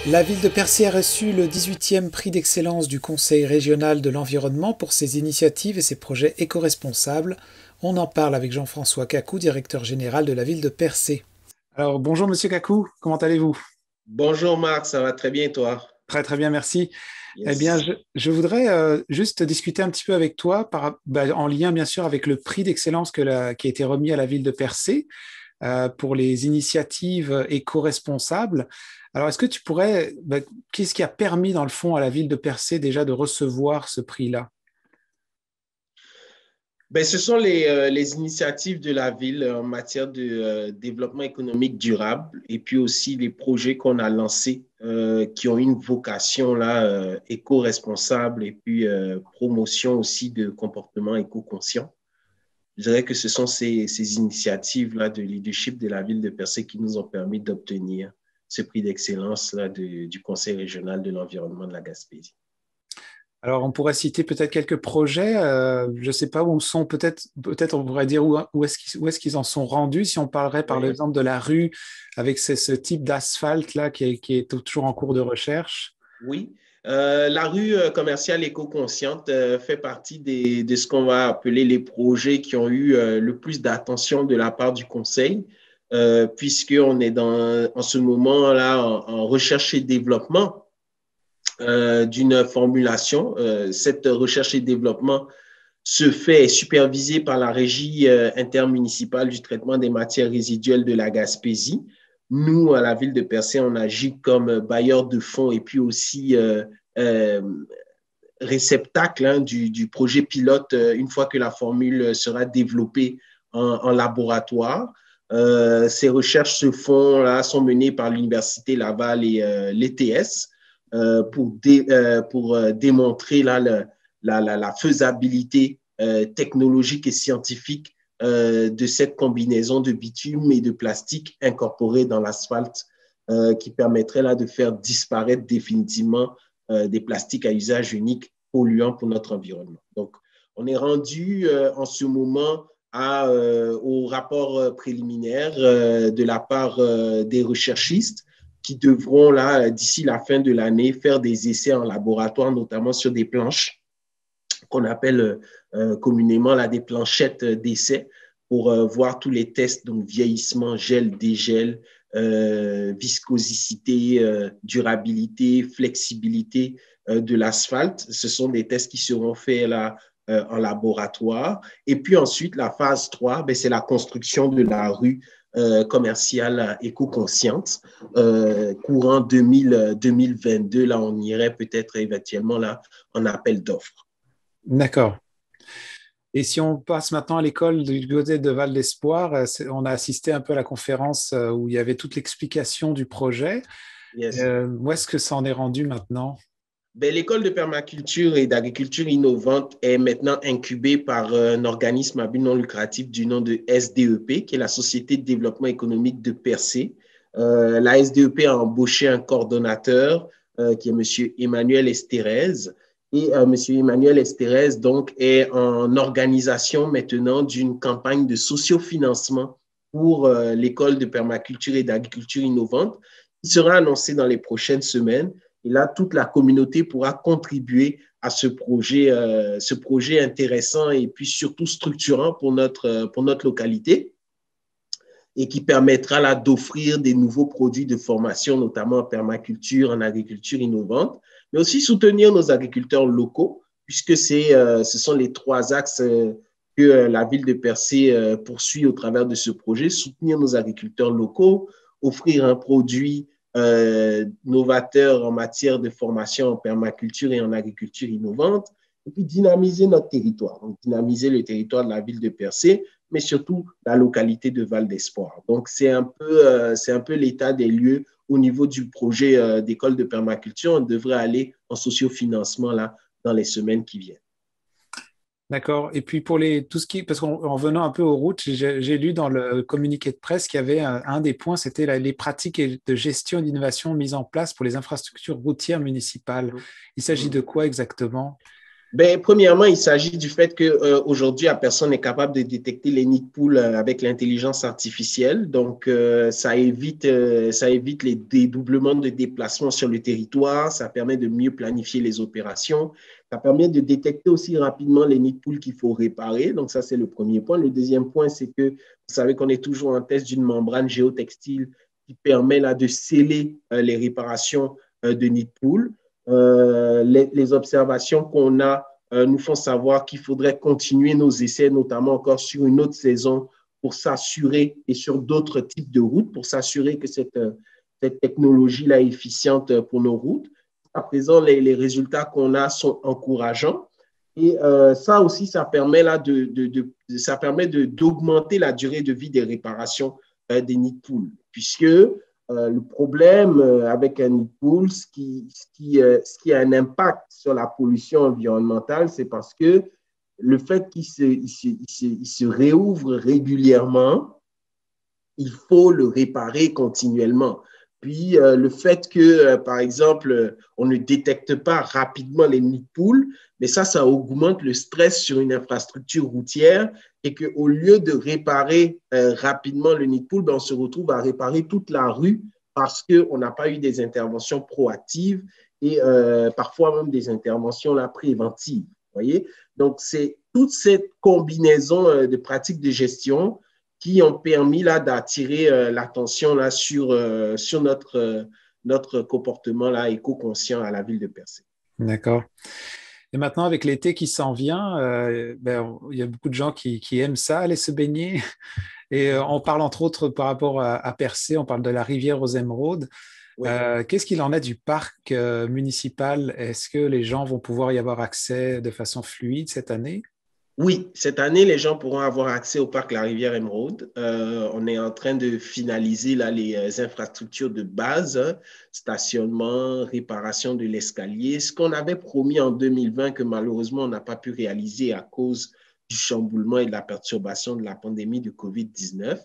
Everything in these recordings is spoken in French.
La ville de Percé a reçu le 18e prix d'excellence du Conseil régional de l'environnement pour ses initiatives et ses projets éco-responsables. On en parle avec Jean-François Cacou, directeur général de la ville de Percé. Alors bonjour Monsieur Cacou, comment allez-vous? Bonjour Marc, ça va très bien toi? Très très bien, merci. Eh bien, Yes. je voudrais juste discuter un petit peu avec toi en lien bien sûr avec le prix d'excellence qui a été remis à la ville de Percé pour les initiatives éco-responsables. Alors, est-ce que tu pourrais, qu'est-ce qui a permis dans le fond à la ville de Percé déjà de recevoir ce prix-là? Ce sont les initiatives de la ville en matière de développement économique durable et puis aussi les projets qu'on a lancés qui ont une vocation là, éco-responsable et puis promotion aussi de comportements éco-conscients. Je dirais que ce sont ces initiatives-là de leadership de la ville de Percé qui nous ont permis d'obtenir ce prix d'excellence là, du Conseil régional de l'environnement de la Gaspésie. Alors, on pourrait citer peut-être quelques projets. Je ne sais pas où sont, peut-être on pourrait dire où est-ce qu'ils en sont rendus. Si on parlerait par Oui. exemple de la rue avec ce type d'asphalte là qui est toujours en cours de recherche. Oui, la rue commerciale éco-consciente fait partie de ce qu'on va appeler les projets qui ont eu le plus d'attention de la part du Conseil, puisqu'on est en ce moment-là en recherche et développement d'une formulation. Cette recherche et développement se fait et supervisée par la régie intermunicipale du traitement des matières résiduelles de la Gaspésie. Nous, à la ville de Percé, on agit comme bailleur de fonds et puis aussi euh, réceptacle du projet pilote une fois que la formule sera développée en laboratoire. Ces recherches se font là, sont menées par l'Université Laval et l'ETS pour démontrer là, la faisabilité technologique et scientifique de cette combinaison de bitume et de plastique incorporé dans l'asphalte qui permettrait là, de faire disparaître définitivement des plastiques à usage unique polluants pour notre environnement. Donc, on est rendu en ce moment au rapport préliminaire de la part des recherchistes qui devront, là, d'ici la fin de l'année, faire des essais en laboratoire, notamment sur des planches qu'on appelle communément là, des planchettes d'essai pour voir tous les tests, donc vieillissement, gel, dégel, viscosité, durabilité, flexibilité de l'asphalte. Ce sont des tests qui seront faits là en laboratoire. Et puis ensuite, la phase 3, c'est la construction de la rue commerciale éco-consciente. Courant 2022, là, on irait peut-être éventuellement là en appel d'offres. D'accord. Et si on passe maintenant à l'école du côté de Val d'Espoir, on a assisté un peu à la conférence où il y avait toute l'explication du projet. Yes. Où est-ce que ça en est rendu maintenant? L'école de permaculture et d'agriculture innovante est maintenant incubée par un organisme à but non lucratif du nom de SDEP, qui est la Société de développement économique de Percé. La SDEP a embauché un coordonnateur qui est M. Emmanuel Estérez. Et M. Emmanuel Estérez donc, est en organisation maintenant d'une campagne de sociofinancement pour l'école de permaculture et d'agriculture innovante qui sera annoncée dans les prochaines semaines. Et là, toute la communauté pourra contribuer à ce projet intéressant et puis surtout structurant pour notre localité et qui permettra là d'offrir des nouveaux produits de formation, notamment en permaculture, en agriculture innovante, mais aussi soutenir nos agriculteurs locaux, puisque ce sont les trois axes que la ville de Percé poursuit au travers de ce projet, soutenir nos agriculteurs locaux, offrir un produit novateur en matière de formation en permaculture et en agriculture innovante, et puis dynamiser notre territoire, donc dynamiser le territoire de la ville de Percé, mais surtout la localité de Val d'Espoir. Donc, c'est un peu l'état des lieux au niveau du projet d'école de permaculture. On devrait aller en sociofinancement là, dans les semaines qui viennent. D'accord. Et puis tout ce qui, parce qu'en venant un peu aux routes, j'ai lu dans le communiqué de presse qu'il y avait un des points, c'était les pratiques de gestion et d'innovation mises en place pour les infrastructures routières municipales. Il s'agit de quoi exactement? Ben, premièrement, il s'agit du fait qu'aujourd'hui, la personne est capable de détecter les nids de poules avec l'intelligence artificielle. Donc, ça évite les dédoublements de déplacement sur le territoire. Ça permet de mieux planifier les opérations. Ça permet de détecter aussi rapidement les nids de poules qu'il faut réparer. Donc, ça, c'est le premier point. Le deuxième point, c'est que vous savez qu'on est toujours en test d'une membrane géotextile qui permet là, de sceller les réparations de nids de poules. Les observations qu'on a nous font savoir qu'il faudrait continuer nos essais, notamment encore sur une autre saison, pour s'assurer, et sur d'autres types de routes, pour s'assurer que cette technologie-là est efficiente pour nos routes. À présent, les résultats qu'on a sont encourageants. Et ça aussi, ça permet, d'augmenter la durée de vie des réparations des nids de poules, puisque le problème avec un nid de poule, ce qui a un impact sur la pollution environnementale, c'est parce que le fait qu'il se réouvre régulièrement, il faut le réparer continuellement. Puis le fait que, par exemple, on ne détecte pas rapidement les nids de poules, mais ça augmente le stress sur une infrastructure routière et qu'au lieu de réparer rapidement le nid de poule, ben, on se retrouve à réparer toute la rue parce qu'on n'a pas eu des interventions proactives et parfois même des interventions là, préventives. Voyez? Donc, c'est toute cette combinaison de pratiques de gestion qui ont permis là d'attirer l'attention là sur notre comportement là éco-conscient à la ville de Percé. D'accord. Et maintenant, avec l'été qui s'en vient, il y a beaucoup de gens qui aiment ça, aller se baigner. Et on parle entre autres par rapport à Percé, on parle de la rivière aux émeraudes. Oui. Qu'est-ce qu'il en est du parc municipal? Est-ce que les gens vont pouvoir y avoir accès de façon fluide cette année? Oui, cette année, les gens pourront avoir accès au parc La Rivière Émeraude. On est en train de finaliser là, les infrastructures de base, hein, stationnement, réparation de l'escalier, ce qu'on avait promis en 2020 que malheureusement on n'a pas pu réaliser à cause du chamboulement et de la perturbation de la pandémie de COVID-19.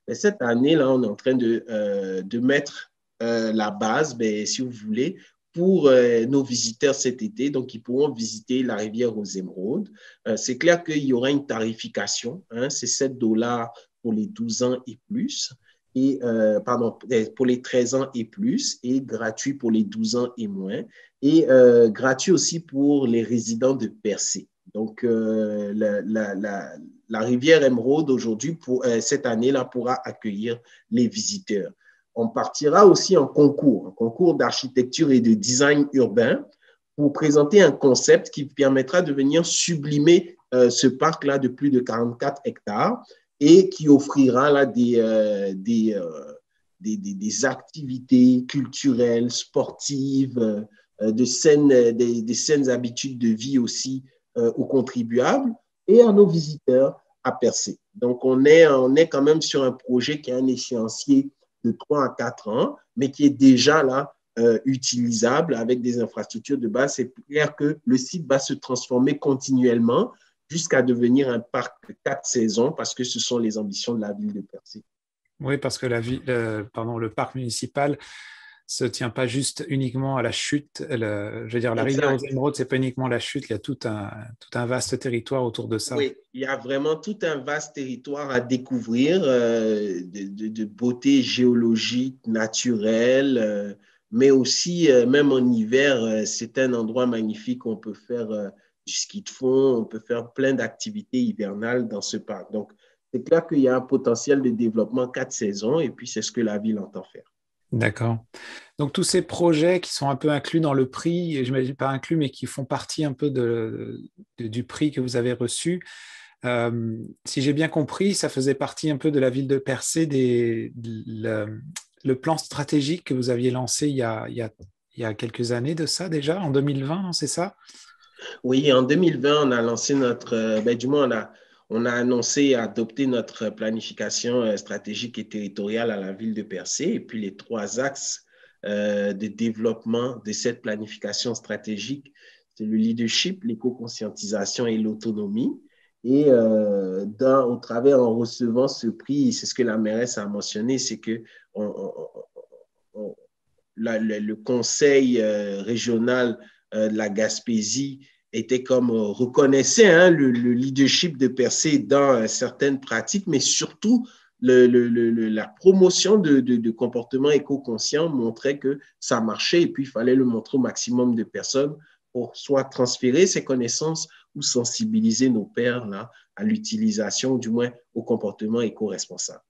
Mais cette année, là, on est en train de mettre la base, ben, si vous voulez, pour nos visiteurs cet été. Donc, ils pourront visiter la rivière aux émeraudes. C'est clair qu'il y aura une tarification, hein, c'est 7 dollars pour les 12 ans et plus, et, pardon, pour les 13 ans et plus, et gratuit pour les 12 ans et moins, et gratuit aussi pour les résidents de Percé. Donc, la rivière Émeraude, aujourd'hui, pour cette année-là, pourra accueillir les visiteurs. On partira aussi en concours, un concours d'architecture et de design urbain pour présenter un concept qui permettra de venir sublimer ce parc-là de plus de 44 hectares et qui offrira là, des activités culturelles, sportives, des saines habitudes de vie aussi aux contribuables et à nos visiteurs à Percé. Donc, on est quand même sur un projet qui a un échéancier de 3 à 4 ans, mais qui est déjà là utilisable avec des infrastructures de base. C'est clair que le site va se transformer continuellement jusqu'à devenir un parc de 4 saisons parce que ce sont les ambitions de la ville de Percé. Oui, parce que le parc municipal se tient pas juste uniquement à la chute. Je veux dire, la rivière aux Exact. émeraudes, c'est pas uniquement la chute, il y a tout un vaste territoire autour de ça. Oui, il y a vraiment tout un vaste territoire à découvrir de beauté géologique, naturelle, mais aussi, même en hiver, c'est un endroit magnifique où on peut faire du ski de fond, on peut faire plein d'activités hivernales dans ce parc. Donc, c'est clair qu'il y a un potentiel de développement 4 saisons et puis c'est ce que la ville entend faire. D'accord. Donc tous ces projets qui sont un peu inclus dans le prix, je ne m'imagine pas inclus, mais qui font partie un peu du prix que vous avez reçu, si j'ai bien compris, ça faisait partie un peu de la ville de Percé, le plan stratégique que vous aviez lancé il y a quelques années de ça déjà, en 2020, non, c'est ça? Oui, en 2020, on a lancé du moins, on a annoncé et adopté notre planification stratégique et territoriale à la ville de Percé. Et puis, les 3 axes de développement de cette planification stratégique, c'est le leadership, l'éco-conscientisation et l'autonomie. Et au travers, en recevant ce prix, c'est ce que la mairesse a mentionné, c'est que le conseil régional de la Gaspésie était comme reconnaissait le leadership de Percé dans certaines pratiques, mais surtout la promotion de comportements éco-conscients montrait que ça marchait et puis il fallait le montrer au maximum de personnes pour soit transférer ces connaissances ou sensibiliser nos pairs là, à l'utilisation, du moins au comportement éco-responsable.